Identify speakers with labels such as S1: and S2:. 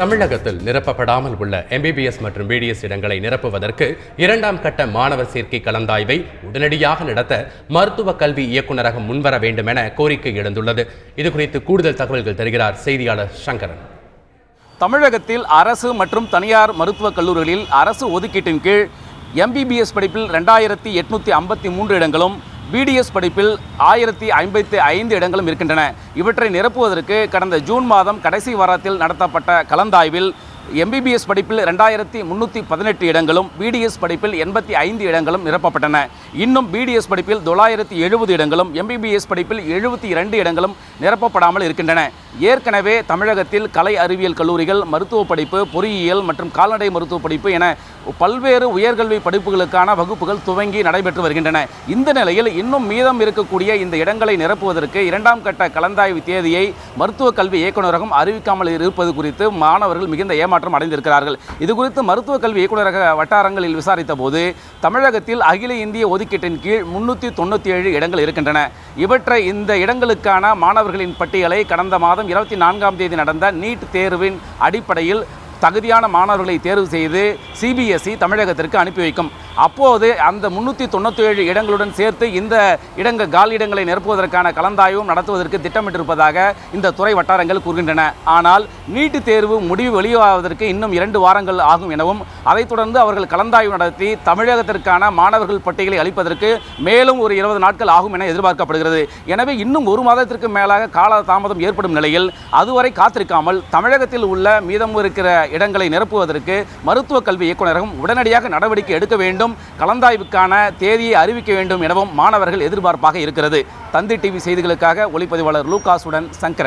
S1: தமிழகத்தில் நிரப்பப்படாமல் உள்ள எம்பிபிஎஸ் மற்றும் பிடிஎஸ் இடங்களை நிரப்புவதற்கு இரண்டாம் கட்ட மாணவர் சேர்க்கை கலந்தாய்வை உடனடியாக நடத்த மருத்துவ கல்வி இயக்குநரகம் முன்வர வேண்டும் என கோரிக்கை எழுந்துள்ளது. இதுகுறித்து கூடுதல் தகவல்கள் தருகிறார் செய்தியாளர் சங்கரன்.
S2: தமிழகத்தில் அரசு மற்றும் தனியார் மருத்துவக் கல்லூரிகளில் அரசு ஒதுக்கீட்டின் கீழ் எம்பிபிஎஸ் படிப்பில் 2853 இடங்களும் பிடிஎஸ் படிப்பில் 1055 இடங்களும் இருக்கின்றன. இவற்றை நிரப்புவதற்கு கடந்த ஜூன் மாதம் கடைசி வாரத்தில் நடத்தப்பட்ட கலந்தாய்வில் எம்பிபிஎஸ் படிப்பில் 2318 இடங்களும் பிடிஎஸ் படிப்பில் 85 இடங்களும் நிரப்பப்பட்டன. இன்னும் பிடிஎஸ் படிப்பில் 970 இடங்களும் எம்பிபிஎஸ் படிப்பில் 72 இடங்களும் நிரப்பப்படாமல் இருக்கின்றன. ஏற்கனவே தமிழகத்தில் கலை அறிவியல் கல்லூரிகள், மருத்துவ படிப்பு, பொறியியல் மற்றும் கால்நடை மருத்துவ படிப்பு என பல்வேறு உயர்கல்வி படிப்புகளுக்கான வகுப்புகள் துவங்கி நடைபெற்று வருகின்றன. இந்த நிலையில் இன்னும் மீதம் இருக்கக்கூடிய இந்த இடங்களை நிரப்புவதற்கு இரண்டாம் கட்ட கலந்தாய்வு தேதியை மருத்துவ கல்வி இயக்குநரகம் அறிவிக்காமல் இருப்பது குறித்து மாணவர்கள் மிகுந்த ஏமாற்றம் அடைந்திருக்கிறார்கள். இதுகுறித்து மருத்துவ கல்வி இயக்குநரக வட்டாரங்களில் விசாரித்த போது தமிழகத்தில் அகில இந்திய ஒதுக்கீட்டின் கீழ் 397 இடங்கள் இருக்கின்றன. இவற்றை இந்த இடங்களுக்கான மாணவர்களின் பட்டியலை கடந்த மாதம் 24ஆம் தேதி நடந்த நீட் தேர்வின் அடிப்படையில் தகுதியான மாணவர்களை தேர்வு செய்து சிபிஎஸ்இ தமிழகத்திற்கு அனுப்பி வைக்கும். அப்போது அந்த 397 இடங்களுடன் சேர்த்து இந்த காலி இடங்களை நிரப்புவதற்கான கலந்தாய்வும் நடத்துவதற்கு திட்டமிட்டிருப்பதாக இந்த துறை வட்டாரங்கள் கூறுகின்றன. ஆனால் நீட் தேர்வு முடிவு வெளியாவதற்கு இன்னும் 2 வாரங்கள் ஆகும் எனவும் அதைத் தொடர்ந்து அவர்கள் கலந்தாய்வு நடத்தி தமிழகத்திற்கான மாணவர்கள் பட்டியலை அளிப்பதற்கு மேலும் ஒரு 20 நாட்கள் ஆகும் என எதிர்பார்க்கப்படுகிறது. எனவே இன்னும் 1 மாதத்திற்கு மேலாக கால தாமதம் ஏற்படும் நிலையில் அதுவரை காத்திருக்காமல் தமிழகத்தில் உள்ள மீதம் இருக்கிற இடங்களை நிரப்புவதற்கு மருத்துவ கல்வி இயக்குநரகம் உடனடியாக நடவடிக்கை எடுக்க வேண்டும், கலந்தாய்வுக்கான தேதியை அறிவிக்க வேண்டும் எனவும் மாணவர்கள் எதிர்பார்ப்பாக இருக்கிறது. தந்தி டிவி செய்திகளுக்காக ஒளிப்பதிவாளர் லூகாசுடன் சங்கரன்.